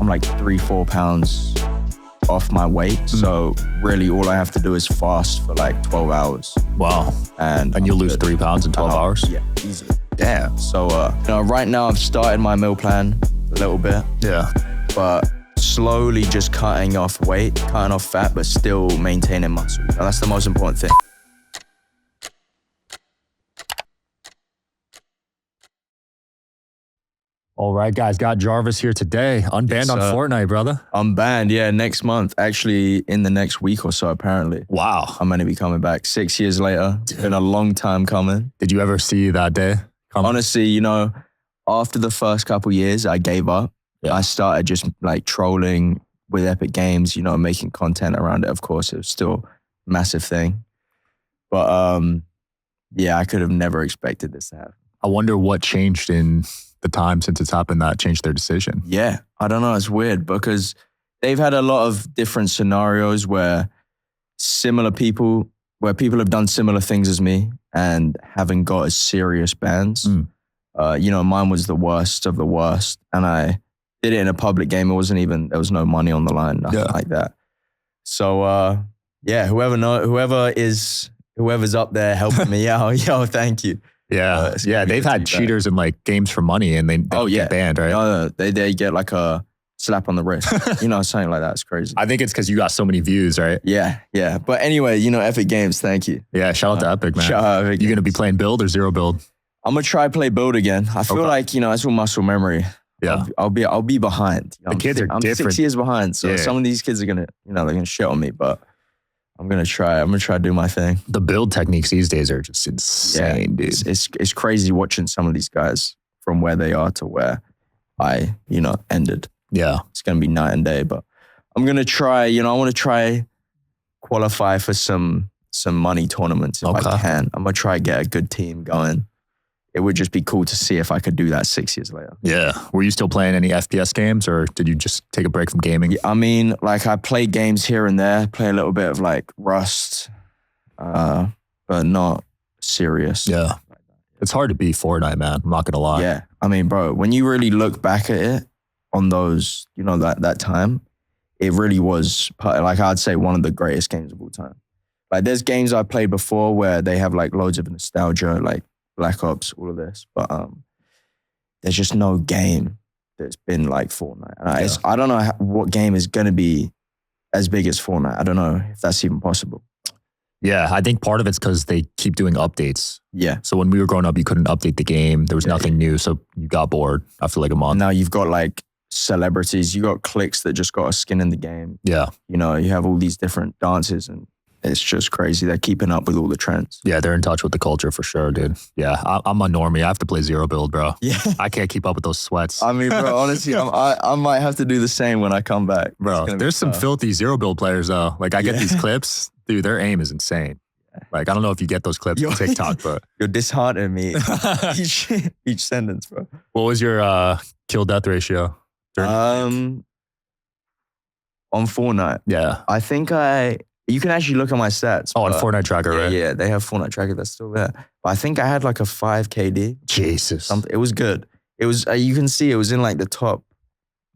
I'm like 3-4 pounds off my weight. So really all I have to do is fast for like 12 hours. Wow. And you'll lose 3 pounds in 12 hours? Yeah, easily. Damn. So right now I've started my meal plan a little bit. Yeah. But slowly just cutting off weight, cutting off fat, but still maintaining muscle. Now, that's the most important thing. All right, guys, got Jarvis here today. Unbanned on Fortnite, brother. Unbanned, yeah, next month. Actually, in the next week or so, apparently. Wow. I'm going to be coming back 6 years later. It's been a long time coming. Did you ever see that day coming? Honestly, after the first couple years, I gave up. Yeah. I started just like trolling with Epic Games, making content around it. Of course, it was still a massive thing. But yeah, I could have never expected this to happen. I wonder what changed in the time since it's happened that changed their decision. Yeah, I don't know. It's weird because they've had a lot of different scenarios where people have done similar things as me and haven't got as serious bans. Mine was the worst of the worst. And I did it in a public game. There was no money on the line, nothing like that. So yeah, whoever's up there helping me out, yo, thank you. Yeah, they've had cheaters in like games for money and they get banned, right? No, they get like a slap on the wrist, something like that. It's crazy. I think it's because you got so many views, right? Yeah. But anyway, Epic Games, thank you. Yeah, shout out to Epic, man. Shout out Epic. You gonna be playing build or zero build? I'm gonna try play build again. I feel like it's all muscle memory. Yeah, I'll be behind. The kids are different. I'm 6 years behind, so some of these kids are gonna, they're gonna shit on me, but I'm gonna try to do my thing. The build techniques these days are just insane, dude. It's crazy watching some of these guys from where they are to where I, ended. Yeah. It's gonna be night and day, but I'm gonna try, I wanna try qualify for some money tournaments if I can. I'm gonna try get a good team going. It would just be cool to see if I could do that 6 years later. Yeah. Were you still playing any FPS games or did you just take a break from gaming? Yeah, I mean, like I play games here and there, play a little bit of like Rust, but not serious. Yeah. It's hard to beat Fortnite, man. I'm not going to lie. Yeah. I mean, bro, when you really look back at it on those, that time, it really was, like I'd say one of the greatest games of all time. Like there's games I played before where they have like loads of nostalgia, like Black Ops, all of this, but there's just no game that's been like Fortnite. And I don't know what game is going to be as big as Fortnite. I don't know if that's even possible. Yeah, I think part of it's because they keep doing updates. Yeah. So when we were growing up, you couldn't update the game. There was nothing new, so you got bored after like a month. Now you've got like celebrities. You got cliques that just got a skin in the game. Yeah. You have all these different dances and it's just crazy. They're keeping up with all the trends. Yeah, they're in touch with the culture for sure, dude. Yeah, I'm a normie. I have to play zero build, bro. Yeah. I can't keep up with those sweats. I mean, bro, honestly, I might have to do the same when I come back. Bro, there's some filthy zero build players, though. Like, I get these clips. Dude, their aim is insane. Like, I don't know if you get those clips on TikTok, but... You're disheartening me each sentence, bro. What was your kill-death ratio? On Fortnite? Yeah. I think you can actually look at my stats. Oh, on Fortnite Tracker, right? Yeah, they have Fortnite Tracker that's still there. But I think I had like a 5 KD. Jesus. It was good. It was, you can see it was in like the top,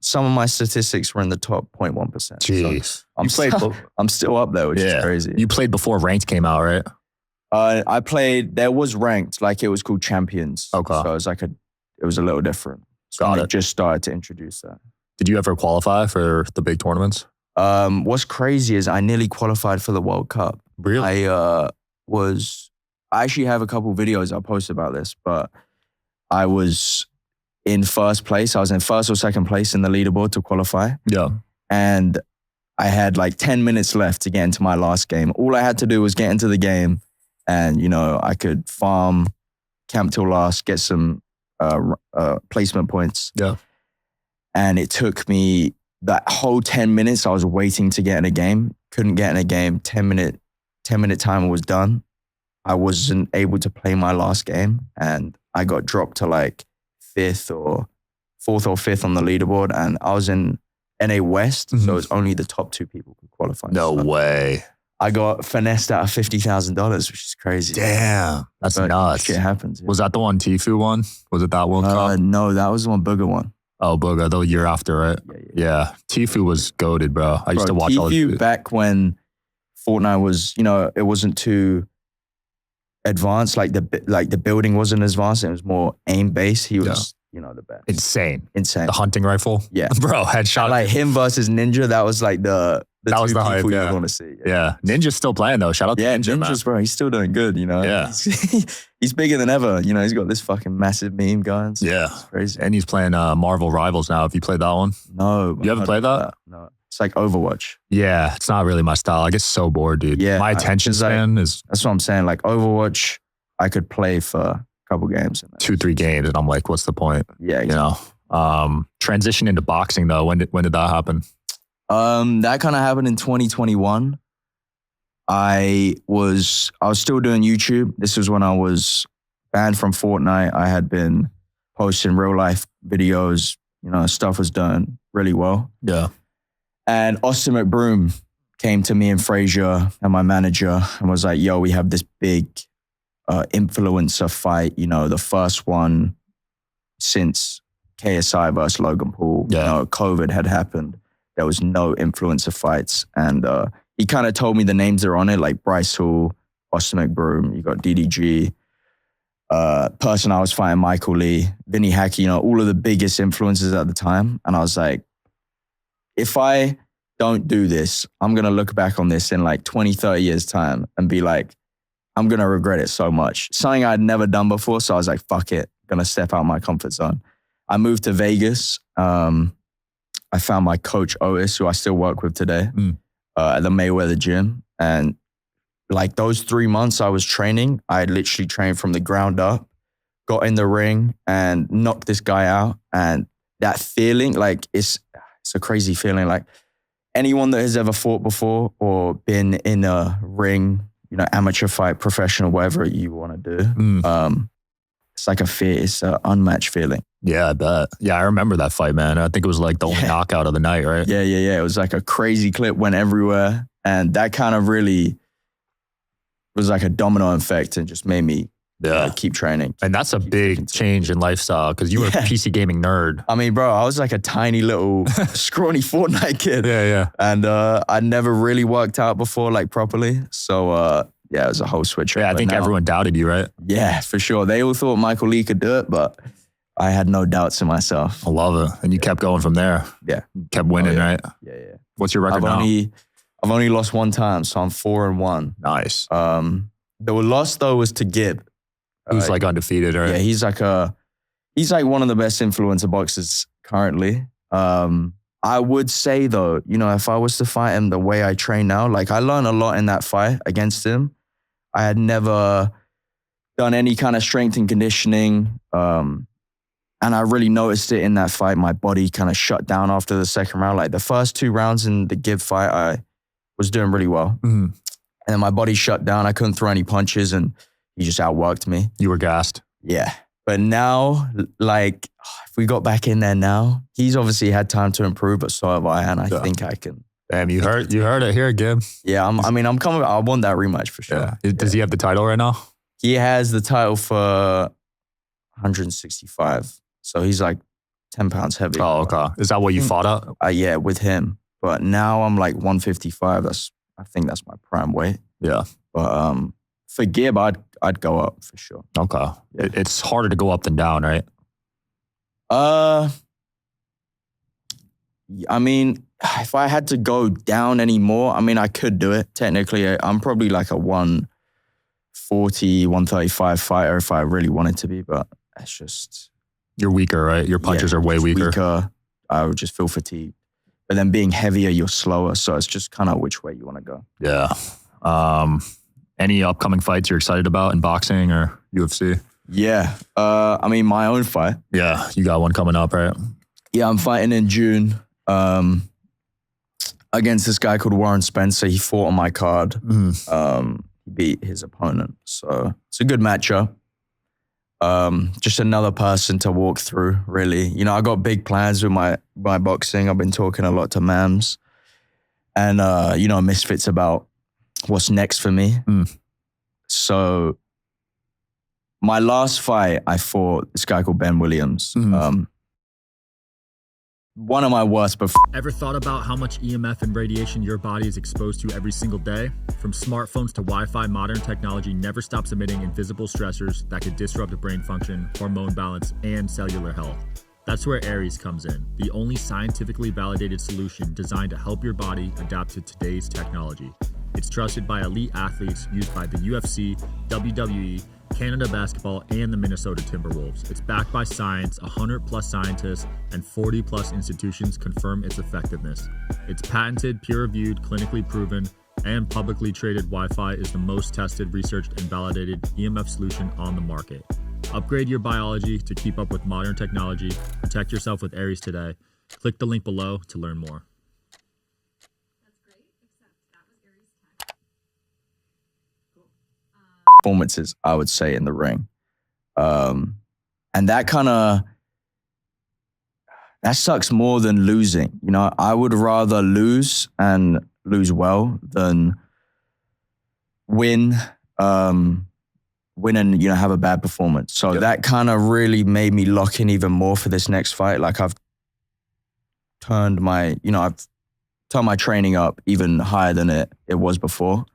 some of my statistics were in the top 0.1%. Jeez. So I'm still up there, which is crazy. You played before Ranked came out, right? I played, there was Ranked, like it was called Champions. Okay. So it was like it was a little different. So I just started to introduce that. Did you ever qualify for the big tournaments? What's crazy is I nearly qualified for the World Cup. Really? I actually have a couple videos I'll post about this, but I was in first place. I was in first or second place in the leaderboard to qualify. Yeah. And I had like 10 minutes left to get into my last game. All I had to do was get into the game and, I could farm, camp till last, get some placement points. Yeah. And it took me that whole 10 minutes I was waiting to get in a game. Couldn't get in a game. 10-minute timer was done. I wasn't able to play my last game and I got dropped to like 4th or 5th on the leaderboard and I was in NA West, so it was only the top 2 people could qualify. No way. I got finessed out of $50,000, which is crazy. Damn, that's nuts. Shit happens. Yeah. Was that the one Tfue won? Was it that World Cup? No, that was the one Booger won. Oh, Booger, the year after, right? Yeah. Tfue was goated, bro. I used to watch all Tfue his... back when Fortnite was, it wasn't too advanced. Like the building wasn't advanced. It was more aim based. He was, the best. Insane. Insane. The hunting rifle. Yeah. Bro, headshot. And like him versus Ninja, that was like the that was two the people hype, you yeah. want to see. Yeah. Ninja's still playing though. Shout out to Ninja, Ninja's, bro. He's still doing good, Yeah. He's bigger than ever. He's got this fucking massive meme going. Yeah. It's crazy. And he's playing Marvel Rivals now. Have you played that one? No. You haven't played that? No. It's like Overwatch. Yeah. It's not really my style. I get so bored, dude. Yeah. My attention span is... That's what I'm saying. Like Overwatch, I could play for a couple games. 2-3 games. And I'm like, what's the point? Yeah. Exactly. Transition into boxing though. When did that happen? That kind of happened in 2021. I was still doing YouTube. This was when I was banned from Fortnite. I had been posting real life videos. Stuff was done really well. Yeah. And Austin McBroom came to me and Frazier and my manager and was like, yo, we have this big influencer fight, the first one since KSI versus Logan Paul. Yeah. COVID had happened. There was no influencer fights. And he kind of told me the names that are on it, like Bryce Hall, Austin McBroom, you got DDG, person I was fighting, Michael Lee, Vinny Hackey, all of the biggest influencers at the time. And I was like, if I don't do this, I'm going to look back on this in like 20, 30 years time and be like, I'm going to regret it so much. Something I'd never done before. So I was like, fuck it, going to step out my comfort zone. I moved to Vegas. I found my coach, Otis, who I still work with today, at the Mayweather gym. And like those 3 months I was training, I literally trained from the ground up, got in the ring and knocked this guy out. And that feeling, like it's a crazy feeling. Like anyone that has ever fought before or been in a ring, amateur fight, professional, whatever you want to do, it's like it's an unmatched feeling. Yeah, I bet. Yeah, I remember that fight, man. I think it was like the only knockout of the night, right? Yeah. It was like a crazy clip, went everywhere. And that kind of really was like a domino effect and just made me keep training. And that's a big change in lifestyle because you were a PC gaming nerd. I mean, bro, I was like a tiny little scrawny Fortnite kid. Yeah. And I'd never really worked out before, like properly. So it was a whole switch. Yeah, I think everyone doubted you, right? Yeah, for sure. They all thought Michael Lee could do it, but I had no doubts in myself. I love it. And you kept going from there. Yeah. You kept winning, right? Yeah. What's your record now? I've only lost one time, so I'm 4-1. Nice. The loss though was to Gibb. Who's like undefeated, right? Yeah, he's like one of the best influencer boxers currently. I would say though, if I was to fight him the way I train now, like I learned a lot in that fight against him. I had never done any kind of strength and conditioning. And I really noticed it in that fight. My body kind of shut down after the second round. Like the first 2 rounds in the Gibb fight, I was doing really well. Mm-hmm. And then my body shut down. I couldn't throw any punches and he just outworked me. You were gassed. Yeah. But now, like, if we got back in there now, he's obviously had time to improve, but so have I. And I think I can. Damn, you heard it here, Gibb. Yeah, I'm coming. I want that rematch for sure. Yeah. Does he have the title right now? He has the title for 165. So he's like 10 pounds heavy. Oh, okay. Is that what you fought at? Yeah, with him. But now I'm like 155. I think that's my prime weight. Yeah. But for Gibb, I'd go up for sure. Okay. Yeah. It's harder to go up than down, right? I mean, if I had to go down anymore, I mean, I could do it. Technically, I'm probably like a 140, 135 fighter if I really wanted to be, but it's just... You're weaker, right? Your punches are way weaker. I would just feel fatigued. But then being heavier, you're slower. So it's just kind of which way you want to go. Yeah. Any upcoming fights you're excited about in boxing or UFC? Yeah. I mean, my own fight. Yeah. You got one coming up, right? Yeah, I'm fighting in June against this guy called Warren Spencer. He fought on my card. He beat his opponent. So it's a good matchup. Just another person to walk through, really. I got big plans with my boxing. I've been talking a lot to Mams and, Misfits about what's next for me. So my last fight, I fought this guy called Ben Williams. one of my worst before. Ever thought about how much EMF and radiation your body is exposed to every single day? From smartphones to Wi-Fi, modern technology never stops emitting invisible stressors that could disrupt brain function, hormone balance, and cellular health. That's where Aries comes in, the only scientifically validated solution designed to help your body adapt to today's technology. It's trusted by elite athletes, used by the UFC, WWE, Canada Basketball, and the Minnesota Timberwolves. It's backed by science, 100+ scientists, and 40+ institutions confirm its effectiveness. It's patented, peer-reviewed, clinically proven, and publicly traded Wi-Fi is the most tested, researched, and validated EMF solution on the market. Upgrade your biology to keep up with modern technology. Protect yourself with Aries today. Click the link below to learn more. That's great, except that was Aries tech. Cool. Performances, I would say, in the ring. And that sucks more than losing. You know, I would rather lose and lose well than win and, you know, have a bad performance. So that kind of really made me lock in even more for this next fight. Like I've turned my training up even higher than it was before.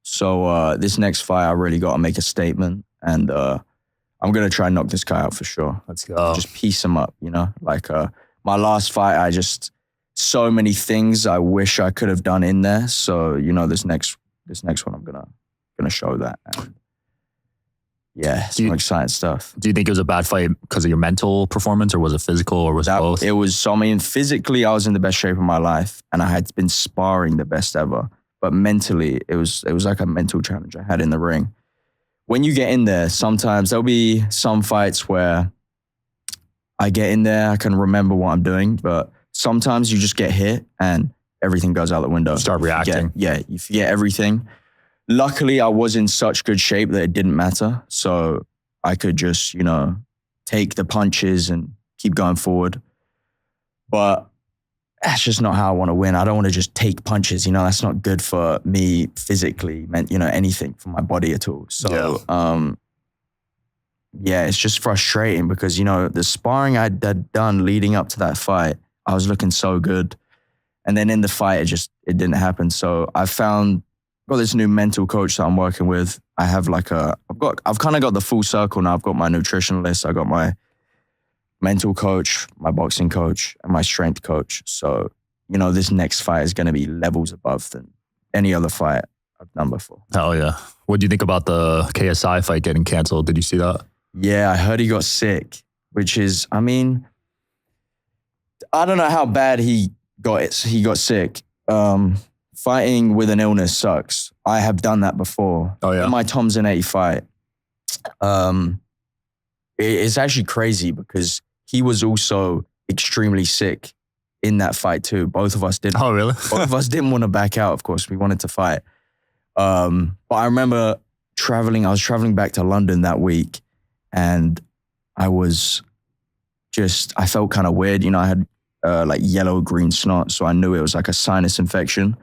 So this next fight, I really got to make a statement, and I'm going to try and knock this guy out for sure. Let's go. Just piece him up, you know? Like my last fight, so many things I wish I could have done in there. So, you know, this next one, I'm gonna show that. And yeah, some exciting stuff. Do you think it was a bad fight because of your mental performance, or was it physical, or was it both? It was, so I mean, physically, I was in the best shape of my life, and I had been sparring the best ever. But mentally, it was like a mental challenge I had in the ring. When you get in there, sometimes there'll be some fights where I get in there, I can remember what I'm doing, but sometimes you just get hit and everything goes out the window. Start reacting. You forget everything. Luckily, I was in such good shape that it didn't matter. So I could just, you know, take the punches and keep going forward. But that's just not how I want to win. I don't want to just take punches. You know, that's not good for me physically, you know, anything for my body at all. So, yeah, it's just frustrating because, you know, the sparring I'd done leading up to that fight, I was looking so good. And then in the fight, it didn't happen. So I've got this new mental coach that I'm working with. I have I've kind of got the full circle now. I've got my nutritionalist. I got my mental coach, my boxing coach, and my strength coach. So, you know, this next fight is going to be levels above than any other fight I've done before. Oh, yeah. What do you think about the KSI fight getting canceled? Did you see that? Yeah, I heard he got sick, which is, I mean, I don't know how bad he got sick. Fighting with an illness sucks. I have done that before. Oh, yeah. In my Tom Zanetti fight, it's actually crazy because he was also extremely sick in that fight too. Both of us didn't. Oh, really? Both of us didn't want to back out, of course. We wanted to fight. But I remember I was traveling back to London that week, and I felt kind of weird. You know, I had like yellow-green snot, so I knew it was like a sinus infection.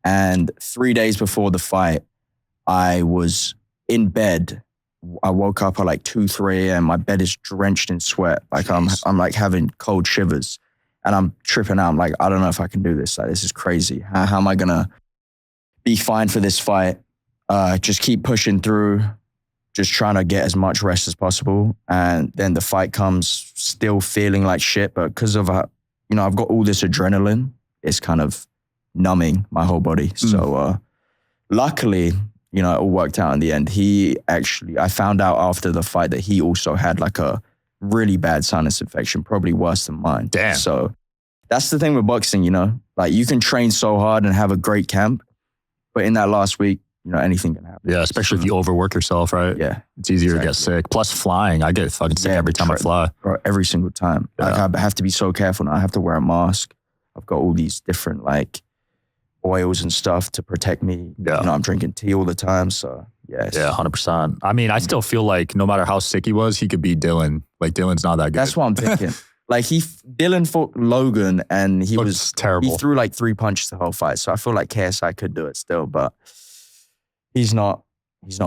And 3 days before the fight, I was in bed. I woke up at like 2, 3 a.m. My bed is drenched in sweat. Like I'm like having cold shivers, and I'm tripping out. I'm like, I don't know if I can do this. Like, this is crazy. How am I gonna be fine for this fight? Just keep pushing through, just trying to get as much rest as possible. And then the fight comes still feeling like shit, but because of, you know, I've got all this adrenaline, it's kind of numbing my whole body. So luckily, you know, it all worked out in the end. I found out after the fight that he also had like a really bad sinus infection, probably worse than mine. Damn. So that's the thing with boxing, you know, like you can train so hard and have a great camp, but in that last week, you know, anything can happen. Yeah, especially if you overwork yourself, right? Yeah. It's easier to get sick. Plus flying. I get fucking sick every time I fly. Bro, every single time. Yeah. Like I have to be so careful now. I have to wear a mask. I've got all these different like oils and stuff to protect me. Yeah. You know, I'm drinking tea all the time. So yeah. Yeah, 100%. I mean, I still feel like no matter how sick he was, he could beat Dylan. Like Dylan's not that good. That's what I'm thinking. Like Dylan fought Logan and he was terrible. He threw like 3 punches the whole fight. So I feel like KSI could do it still, but he's not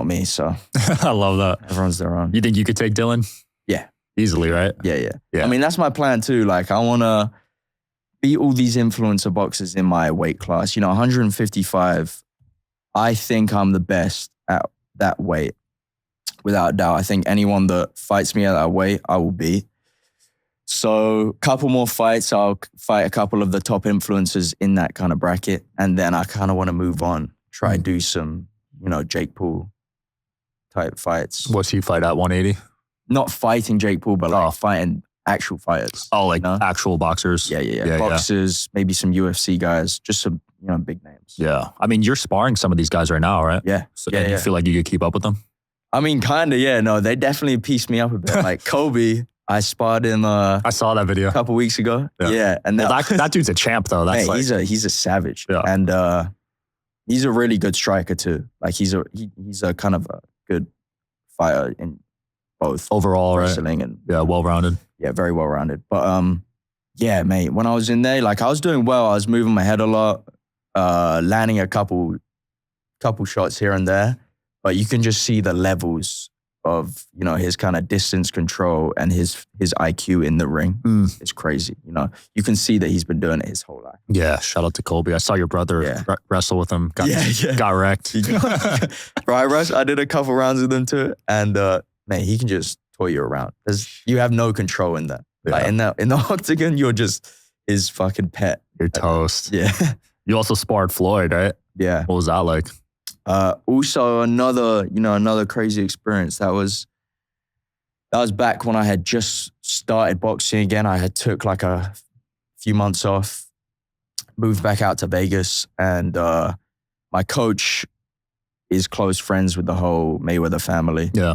me. So I love that. Everyone's their own. You think you could take Dylan? Yeah. Easily, right? Yeah. I mean, that's my plan too. Like I want to beat all these influencer boxers in my weight class. 155, I think I'm the best at that weight, without a doubt. I think anyone that fights me at that weight, I will beat. So a couple more fights, I'll fight a couple of the top influencers in that kind of bracket. And then I kind of want to move on, try do some, Jake Paul type fights. What's he fight at 180? Not fighting Jake Paul, but like fighting actual fighters. Oh, like actual boxers? Yeah. Boxers, maybe some UFC guys, just some, big names. Yeah. I mean, you're sparring some of these guys right now, right? Yeah. So you feel like you could keep up with them? I mean, kind of, yeah. No, they definitely pieced me up a bit. Like Kobe, I sparred him I saw that video a couple weeks ago. Yeah. And that dude's a champ though. That's he's a savage. Yeah. And he's a really good striker too. Like he's a kind of a good fighter in both overall, wrestling right? And well-rounded. Yeah, very well-rounded. But yeah, mate, when I was in there, like I was doing well. I was moving my head a lot, landing a couple shots here and there. But you can just see the levels of, his kind of distance control and his IQ in the ring. It's crazy. You can see that he's been doing it his whole life. Yeah, shout out to Colby. I saw your brother wrestle with him. Got wrecked. Bro, I did a couple rounds with him too. And man, he can just toy you around. You have no control in that. Yeah. Like in the octagon, you're just his fucking pet. You're toast. Yeah. You also sparred Floyd, right? Yeah. What was that like? Also another crazy experience. That was back when I had just started boxing again. I had took like a few months off, moved back out to Vegas, and my coach is close friends with the whole Mayweather family. Yeah.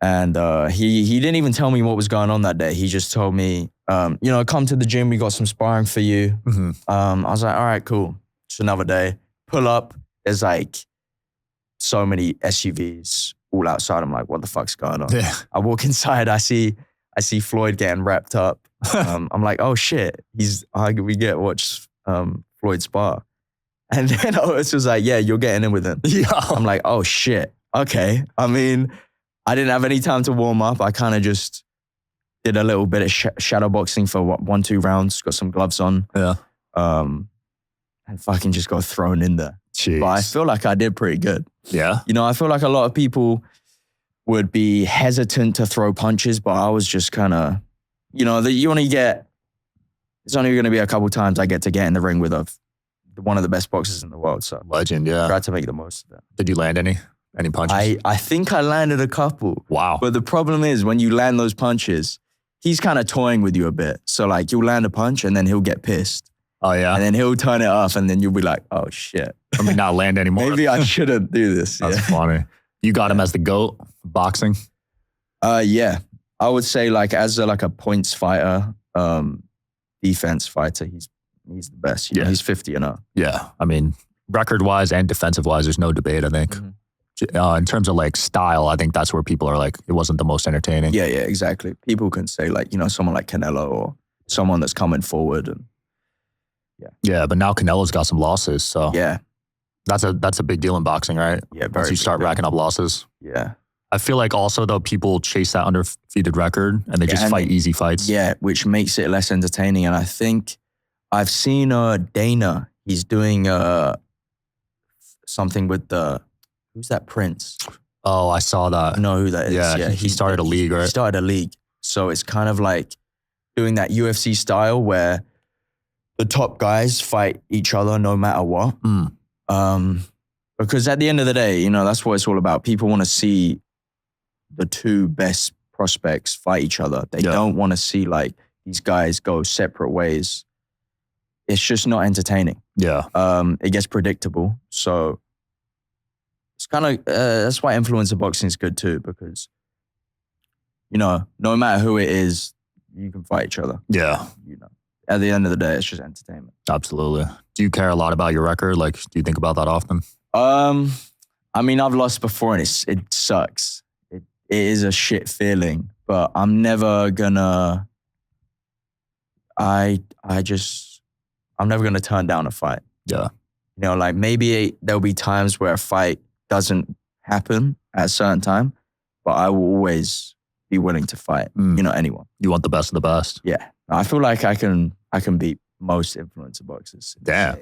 And he didn't even tell me what was going on that day. He just told me, come to the gym. We got some sparring for you. Mm-hmm. I was like, all right, cool. Just another day. Pull up. There's like so many SUVs all outside. I'm like, what the fuck's going on? Yeah. I walk inside. I see Floyd getting wrapped up. I'm like, oh shit. We get to watch Floyd spar. And then Otis was like, yeah, you're getting in with him. Yeah. I'm like, oh shit. Okay. I mean, I didn't have any time to warm up. I kind of just did a little bit of shadow boxing for 1-2 rounds. Got some gloves on. Yeah. And fucking just got thrown in there. Jeez. But I feel like I did pretty good. Yeah. I feel like a lot of people would be hesitant to throw punches, but I was just kind of, it's only going to be a couple times I get to get in the ring with one of the best boxers in the world. So legend, yeah. Tried to make the most of that. Did you land any punches? I think I landed a couple. Wow. But the problem is when you land those punches, he's kind of toying with you a bit. So like you'll land a punch and then he'll get pissed. Oh yeah. And then he'll turn it off and then you'll be like, oh shit. I mean, not land anymore. Maybe I shouldn't do this. That's funny. You got him as the GOAT boxing? Yeah. I would say like as a points fighter, defense fighter, he's the best. He's 50 and up. Yeah. I mean, record-wise and defensive-wise, there's no debate, I think. Mm-hmm. In terms of like style, I think that's where people are like, it wasn't the most entertaining. Yeah, exactly. People can say like, someone like Canelo or someone that's coming forward. And yeah, but now Canelo's got some losses, so yeah, that's a big deal in boxing, right? Yeah, once you start racking up losses. Yeah, I feel like also though people chase that undefeated record and they just fight easy fights. Yeah, which makes it less entertaining. And I think I've seen Dana. He's doing something with who's that Prince? Oh, I saw that. I know who that is. Yeah, he started a league, right? He started a league, so it's kind of like doing that UFC style where the top guys fight each other no matter what. Because at the end of the day, that's what it's all about. People want to see the two best prospects fight each other. They don't want to see like these guys go separate ways. It's just not entertaining. Yeah. It gets predictable. So it's kind of, that's why influencer boxing is good too, because, no matter who it is, you can fight each other. Yeah. At the end of the day, it's just entertainment. Absolutely. Do you care a lot about your record? Like, do you think about that often? I mean, I've lost before and it sucks. It is a shit feeling, but I'm never gonna, I'm never gonna turn down a fight. Yeah. Like maybe there'll be times where a fight doesn't happen at a certain time, but I will always be willing to fight, anyone. You want the best of the best. Yeah. I feel like I can beat most influencer boxers. Damn.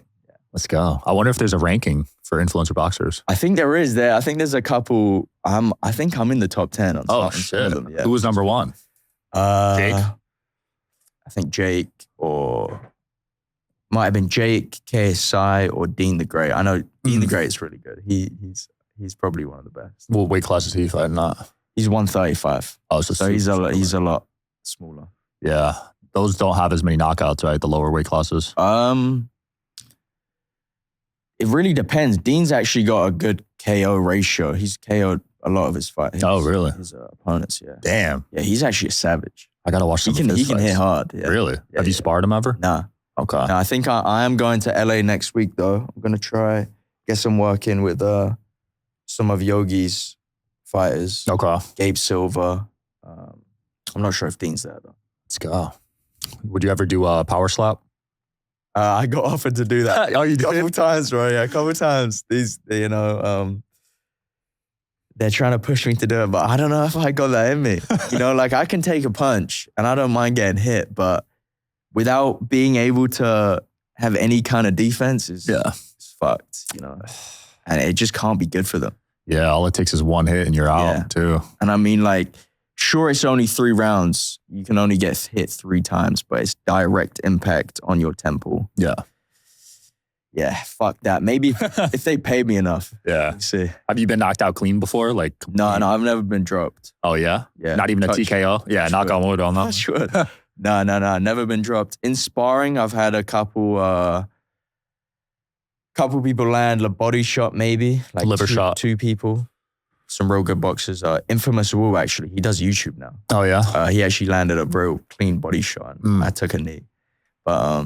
Let's go. I wonder if there's a ranking for influencer boxers. I think there is. I think there's a couple. I think I'm in the top 10 on Oh, some shit. of them. Yeah. Who was number one? Jake? I think Jake, or might have been Jake, KSI, or Dean the Great. I know Dean the Great is really good. He's probably one of the best. What weight class is he fighting at? He's 135. Oh, So he's a lot smaller. Yeah. Those don't have as many knockouts, right? The lower weight classes. It really depends. Dean's actually got a good KO ratio. He's KO'd a lot of his fights. Oh, really? His opponents, yeah. Damn. Yeah, he's actually a savage. I got to watch some He of his can fights. hit hard. Yeah. Really? Yeah, Have you yeah. sparred him ever? Nah. Okay. No, I think I am going to LA next week though. I'm going to try get some work in with some of Yogi's fighters. Okay. Gabe Silva. I'm not sure if Dean's there though. Let's go. Would you ever do a power slap? I got offered to do that. Oh, you A did? couple times, bro. Yeah, a couple times. They're trying to push me to do it, but I don't know if I got that in me. Like I can take a punch and I don't mind getting hit, but without being able to have any kind of defense is fucked, And it just can't be good for them. Yeah, all it takes is one hit and you're out too. And I mean, like, sure, it's only 3 rounds. You can only get hit 3 times, but it's direct impact on your temple. Yeah. Yeah, fuck that. Maybe if they pay me enough. Yeah. Let's see. Have you been knocked out clean before? Like No, I've never been dropped. Oh yeah? Yeah. Not even a Touch. TKO? Yeah, knock on wood on that. Touch wood. No, never been dropped. In sparring, I've had a couple people land a body shot, maybe like Liver shot. 2 people. Some real good boxers. Infamous Wu, actually, he does YouTube now. Oh yeah? He actually landed a real clean body shot. And I took a knee, but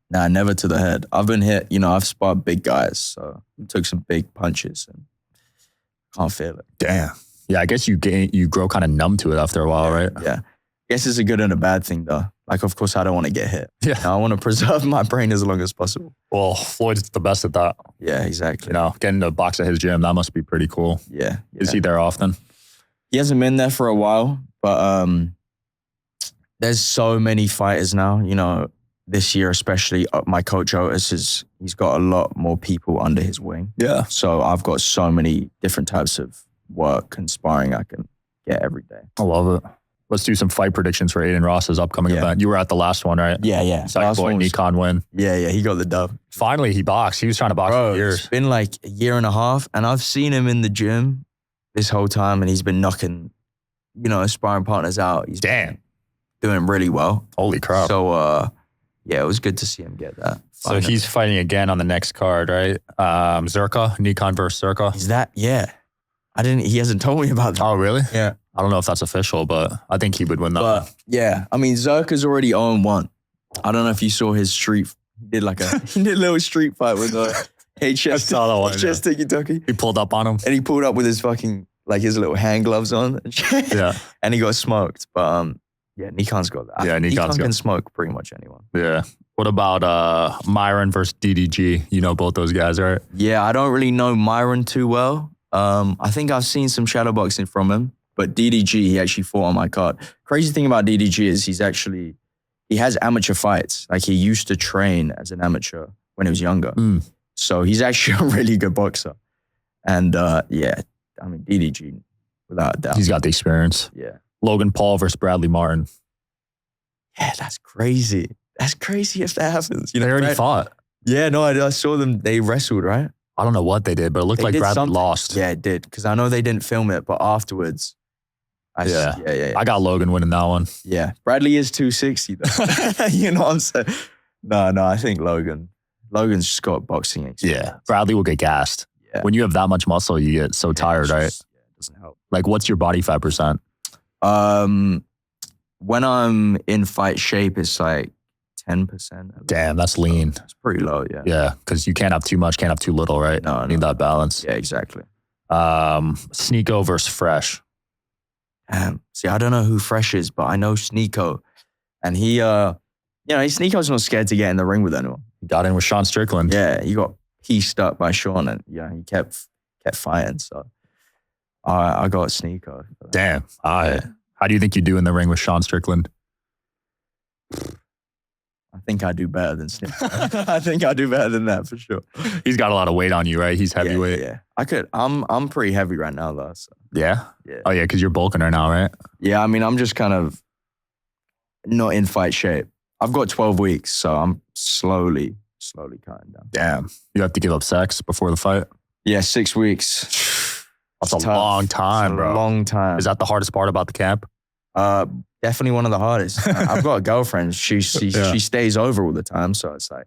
nah, never to the head. I've been hit. I've sparred big guys, so took some big punches and can't feel it. Damn. Yeah, I guess you grow kind of numb to it after a while, right? Yeah. I guess it's a good and a bad thing, though. Like, of course, I don't want to get hit. Yeah. I want to preserve my brain as long as possible. Well, Floyd's the best at that. Yeah, exactly. Getting to box at his gym, that must be pretty cool. Yeah. Is he there often? He hasn't been there for a while, but there's so many fighters now. This year especially, my coach Otis he's got a lot more people under his wing. Yeah. So I've got so many different types of work and sparring I can get every day. I love it. Let's do some fight predictions for Adin Ross's upcoming event. You were at the last one, right? Yeah. Saw your boy Nikon win. Yeah, he got the dub. Finally, he boxed. He was trying to box for years. It's been like a year and a half, and I've seen him in the gym this whole time, and he's been knocking, his sparring partners out. He's been doing really well. Holy crap. So, it was good to see him get that. So he's fighting again on the next card, right? Zerka, Nikon versus Zerka. Is that? Yeah. He hasn't told me about that. Oh, really? Yeah. I don't know if that's official, but I think he would win that one. But yeah, I mean, Zerka's already 0-1. I don't know if you saw his street. He did a little street fight with HS Tiki-Toki. He pulled up on him. And he pulled up with his fucking, his little hand gloves on. Yeah. And he got smoked. But Nikon's got that. Yeah, Nikon can smoke pretty much anyone. Yeah. What about Myron versus DDG? You know both those guys, right? Yeah, I don't really know Myron too well. I think I've seen some shadowboxing from him. But DDG, he actually fought on my card. Crazy thing about DDG is he has amateur fights. Like he used to train as an amateur when he was younger. So he's actually a really good boxer. And DDG, without a doubt. He's got the experience. Yeah. Logan Paul versus Bradley Martin. Yeah, that's crazy. That's crazy if that happens. They already fought. Yeah, no, I saw them. They wrestled, right? I don't know what they did, but it looked like Bradley lost. Yeah, it did. Because I know they didn't film it, but afterwards. I got Logan winning that one. Yeah. Bradley is 260 though. You know what I'm saying? No, I think Logan's just got boxing experience. Yeah. Bradley will get gassed. Yeah. When you have that much muscle, you get so tired, right? It doesn't help. Like, what's your body fat percent? When I'm in fight shape, it's like 10%. Damn, that's lean. It's pretty low, yeah. Yeah, because you can't have too much, can't have too little, right? No, you need that balance. Yeah, exactly. Sneeko versus Fresh. See, I don't know who Fresh is, but I know Sneeko. And he, Sneeko's not scared to get in the ring with anyone. He got in with Sean Strickland. Yeah, he got pieced up by Sean and he kept fighting. So I got Sneeko. Damn. How do you think you do in the ring with Sean Strickland? I think I do better than Snoop. I think I do better than that for sure. He's got a lot of weight on you, right? He's heavyweight. Yeah. I'm pretty heavy right now though. So. Yeah? Yeah. Oh, yeah, because you're bulking her now, right? Yeah, I mean, I'm just kind of not in fight shape. I've got 12 weeks, so I'm slowly cutting down. Damn. You have to give up sex before the fight? Yeah, 6 weeks. That's a long time, bro. Long time. Is that the hardest part about the camp? Definitely one of the hardest. I've got a girlfriend. She stays over all the time, so it's like,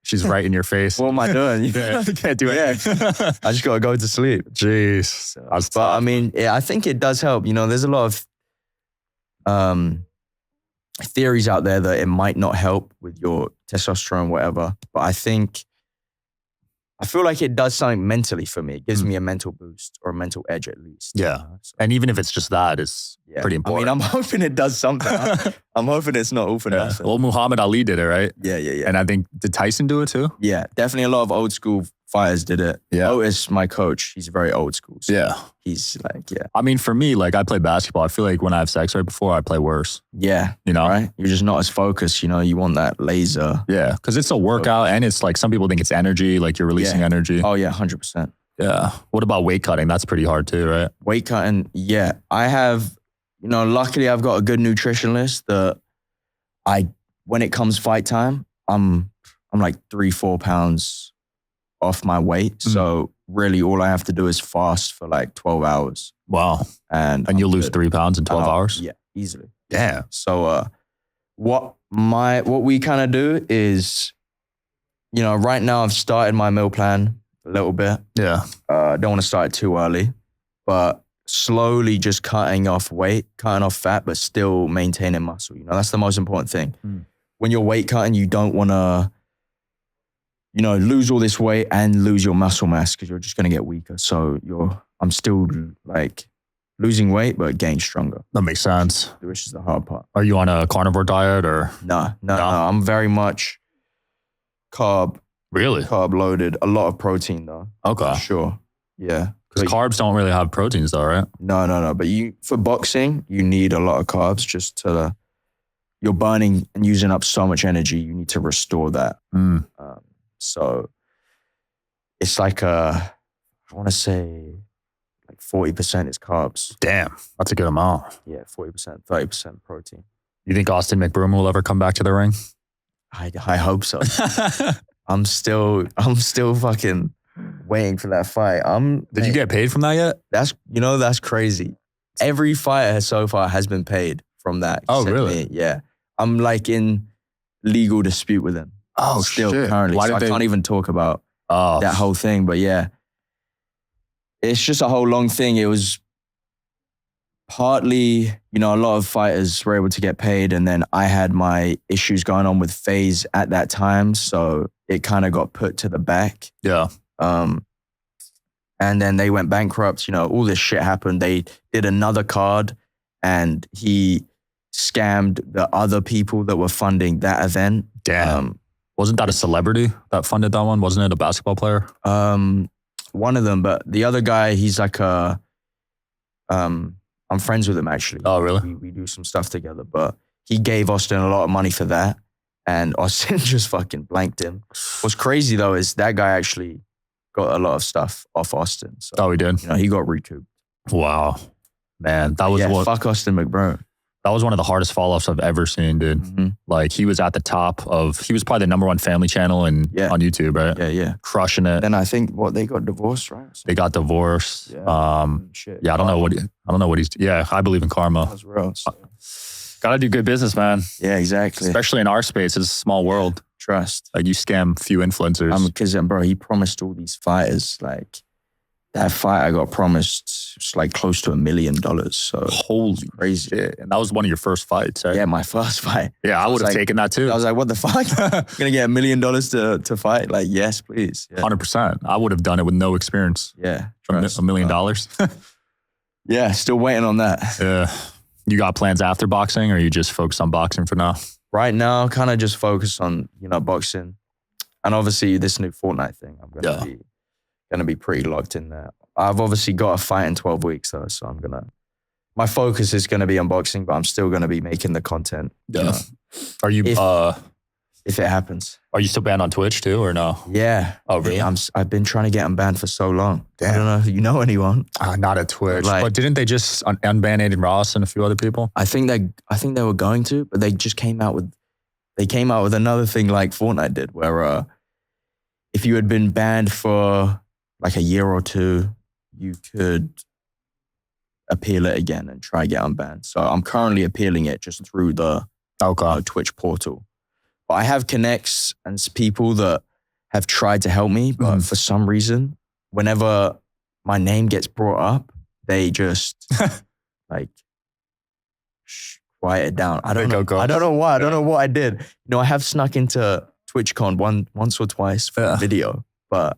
She's right in your face. what am I doing? Yeah, can't do it. I just gotta go to sleep. Jeez. So, That's but tough. I mean, yeah, I think it does help. You know, there's a lot of theories out there that it might not help with your testosterone, whatever. But I feel like it does something mentally for me. It gives me a mental boost or a mental edge at least. Yeah. You know? So, And even if it's just that, it's yeah. pretty I important. mean, I'm hoping it does something. I'm hoping it's not all for Yeah. nothing. Well, Muhammad Ali did it, right? Yeah. And I think, did Tyson do it too? Yeah, definitely a lot of old school fighters did it. Yeah. Otis, my coach, he's very old school. So Yeah. he's like, yeah. I mean, for me, like I play basketball. I feel like when I have sex right before, I play worse. Yeah. You know? Right? You're just not as focused. You know, you want that laser. Yeah. Because it's a workout and it's like some people think it's energy, like you're releasing Yeah. energy. Oh, yeah, 100%. Yeah. What about weight cutting? That's pretty hard too, right? Weight cutting, yeah. I have, you know, luckily I've got a good nutritionist that when it comes fight time, I'm like 3-4 pounds off my weight. So really all I have to do is fast for like 12 hours. Wow. And And you'll I'm lose good. 3 pounds in 12 hours? Yeah, easily. Damn. So what we kind of do is, you know, right now I've started my meal plan a little bit. Yeah. Don't want to start it too early, but slowly just cutting off weight, cutting off fat, but still maintaining muscle. You know, that's the most important thing. When you're weight cutting, you don't want to, you know, lose all this weight and lose your muscle mass because you're just going to get weaker. So I'm still like losing weight, but getting stronger, That makes sense. which is the hard part. Are you on a carnivore diet or? No. I'm very much carb Really? loaded. A lot of protein though. Okay. For sure. Yeah. Because But- carbs don't really have proteins though, right? No. But for boxing, you need a lot of carbs just to, you're burning and using up so much energy. You need to restore that. So it's like I want to say like 40% is carbs. Damn. That's a good amount. Yeah, 40%, 30% protein. You think Austin McBroom will ever come back to the ring? I hope so. I'm still fucking waiting for that fight. Did you get paid from that yet? That's crazy. Every fighter so far has been paid from that. Oh, except really? me. Yeah. I'm like in legal dispute with him. Oh, Still shit. currently. Why So I did they? can't even talk about Oh, that whole thing. But yeah, it's just a whole long thing. It was partly, you know, a lot of fighters were able to get paid, and then I had my issues going on with FaZe at that time. So it kind of got put to the back. yeah. And then they went bankrupt. You know, all this shit happened. They did another card and he scammed the other people that were funding that event. Damn. Wasn't that a celebrity that funded that one? Wasn't it a basketball player? One of them, but the other guy, he's like I'm friends with him actually. Oh, really? We do some stuff together, but he gave Austin a lot of money for that. And Austin just fucking blanked him. What's crazy though is that guy actually got a lot of stuff off Austin. So, Oh, he did? you know, he got recouped. Wow. Man, that was Fuck Austin McBroom. that was one of the hardest fall-offs I've ever seen, dude. Mm-hmm. Like he was at the top he was probably the #1 family channel on YouTube, right? Yeah. Crushing it. Then I think they got divorced, right? They got divorced. Shit. Yeah, I don't know what he's. Yeah, I believe in karma. That's real. So, Gotta do good business, man. yeah, exactly. Especially in our space, it's a small world. Trust. Like you scam few influencers. Because bro, he promised all these fighters like that fight I got promised was like close to $1 million. So Holy crazy. shit. And that was one of your first fights, right? Yeah, my first fight. Yeah, I would have like- taken that too. I was like, what the fuck? Gonna get $1 million to fight? Like, yes, please. Yeah. 100%. I would have done it with no experience. Yeah. $1 million. Yeah, still waiting on that. Yeah. You got plans after boxing or you just focused on boxing for now? Right now, kind of just focus on, you know, boxing. And obviously this new Fortnite thing, I'm gonna be pretty locked in there. I've obviously got a fight in 12 weeks though, so my focus is gonna be on boxing, but I'm still gonna be making the content. you know. Are you if it happens. Are you still banned on Twitch too, or no? Yeah. Oh, really? I've been trying to get unbanned for so long. Damn. I don't know if you know anyone. Not at Twitch. Like- but didn't they just unban Adin Ross and a few other people? I think they were going to, but they just came out with another thing like Fortnite did, where if you had been banned for like a year or two, you could appeal it again and try get unbanned. So I'm currently appealing it just through the Twitch portal. But I have connects and people that have tried to help me, but for some reason, whenever my name gets brought up, they just like quiet it down. I don't know why. I don't know what I did. You know, I have snuck into TwitchCon once or twice for a video, but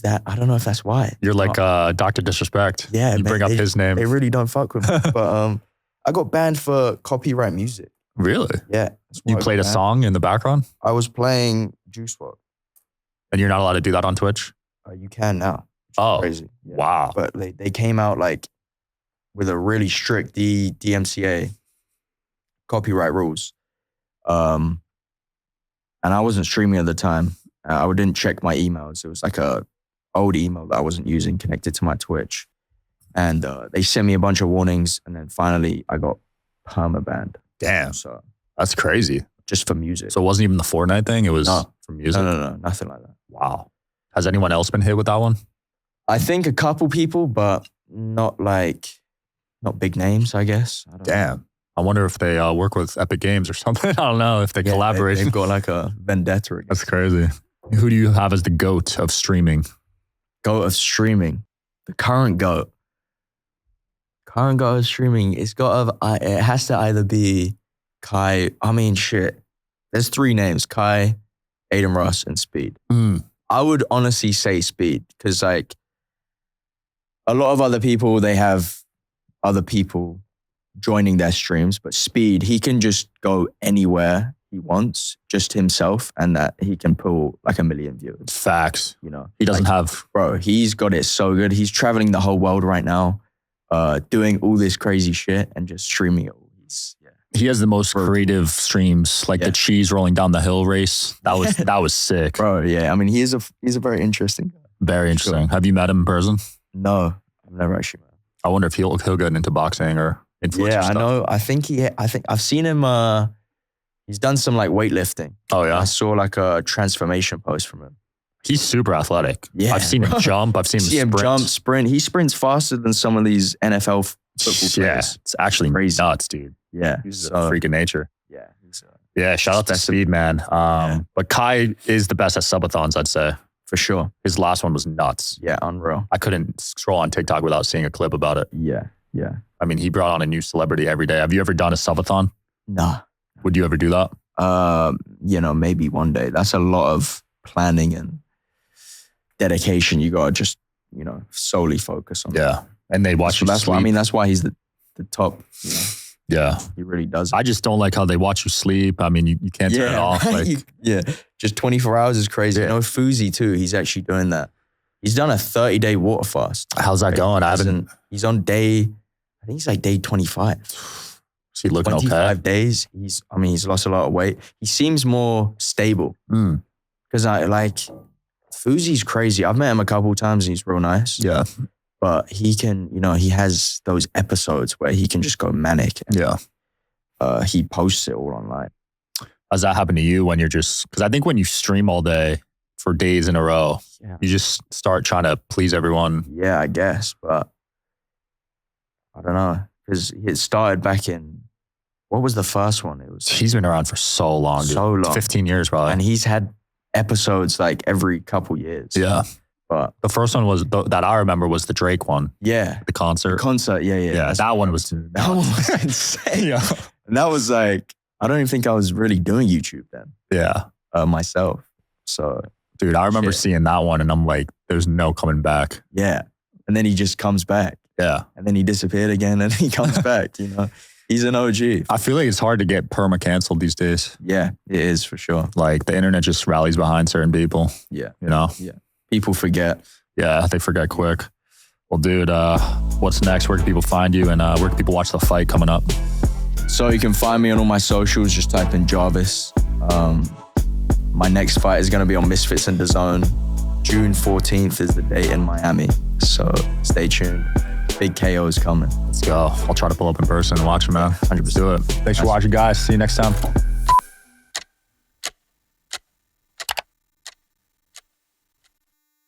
I don't know if that's why. You're like Dr. Disrespect. Yeah, you bring up his name. They really don't fuck with me. But I got banned for copyright music. Really? Yeah. You played a song in the background? I was playing Juice WRLD. And you're not allowed to do that on Twitch? You can now. Oh, crazy. Yeah. Wow. But they came out like with a really strict DMCA copyright rules. And I wasn't streaming at the time. I didn't check my emails. It was like a old email that I wasn't using connected to my Twitch. And they sent me a bunch of warnings. And then finally I got perma-banned. Damn. So that's crazy. Just for music. So it wasn't even the Fortnite thing? It was for music? No, nothing like that. Wow. Has anyone else been hit with that one? I think a couple people, but not big names, I guess. I don't know. Damn. I wonder if they work with Epic Games or something. I don't know if they collaborate. They've got like a vendetta against. That's crazy. Who do you have as the GOAT of streaming? GOAT of streaming. The current GOAT. Current GOAT of streaming. It has to either be Kai. I mean, shit. There's 3 names: Kai, Adin Ross, and Speed. I would honestly say Speed because like a lot of other people, they have other people joining their streams, but Speed, he can just go anywhere he wants, just himself, and that he can pull like 1 million viewers. Facts. You know, he doesn't have... Bro, he's got it so good. He's traveling the whole world right now, doing all this crazy shit and just streaming it all. He has the most creative streams, like the cheese rolling down the hill race. That was sick. Bro, yeah. I mean, he's a very interesting guy. Very interesting. Sure. Have you met him in person? No, I've never actually met him. I wonder if he'll get into boxing or influencer stuff. I know. I think I've seen him. He's done some like weightlifting. Oh yeah. I saw like a transformation post from him. He's super athletic. Yeah, I've seen him jump. I've seen him sprint. He sprints faster than some of these NFL football players. Yeah, it's actually crazy. Nuts, dude. Yeah, he's a freak of nature. Yeah, yeah. Shout out to Speed, man. But Kai is the best at subathons, I'd say. For sure. His last one was nuts. Yeah, unreal. I couldn't scroll on TikTok without seeing a clip about it. Yeah. I mean, he brought on a new celebrity every day. Have you ever done a subathon? Nah. Would you ever do that? Maybe one day. That's a lot of planning and dedication. You gotta just, solely focus on. Yeah. And they watch you sleep. Why, I mean, that's why he's the top. Yeah. He really does. I just don't like how they watch you sleep. I mean, you can't turn it off. Like, just 24 hours is crazy. Yeah. Fousey too, he's actually doing that. He's done a 30-day water fast. How's that going? He's on day, I think he's like day 25. Is he looking 25 days. He's lost a lot of weight. He seems more stable. Because Fousey's crazy. I've met him a couple of times and he's real nice. Yeah. But he can, he has those episodes where he can just go manic. And, he posts it all online. Has that happened to you when you're because I think when you stream all day for days in a row, you just start trying to please everyone. Yeah, I guess. But I don't know. Because it started back in, what was the first one? He's been around for so long, dude. So long. 15 years probably. And he's had episodes like every couple years. Yeah. But the first one that I remember was the Drake one. Yeah. The concert. Yeah. That one was insane. Yeah. And that was like, I don't even think I was really doing YouTube then. Yeah. Myself. So. Dude, I remember seeing that one and I'm like, there's no coming back. Yeah. And then he just comes back. Yeah. And then he disappeared again and he comes back, He's an OG. I feel like it's hard to get perma canceled these days. Yeah, it is for sure. Like the internet just rallies behind certain people. Yeah. Yeah. People forget. Yeah, they forget quick. Well, dude, what's next? Where can people find you and where can people watch the fight coming up? So you can find me on all my socials. Just type in Jarvis My next fight is going to be on Misfits and DAZN. June 14th is the date in Miami. So stay tuned. Big KO is coming. Let's go. I'll try to pull up in person and watch him, man. 100%. Let's do it. Thanks for watching, guys. See you next time.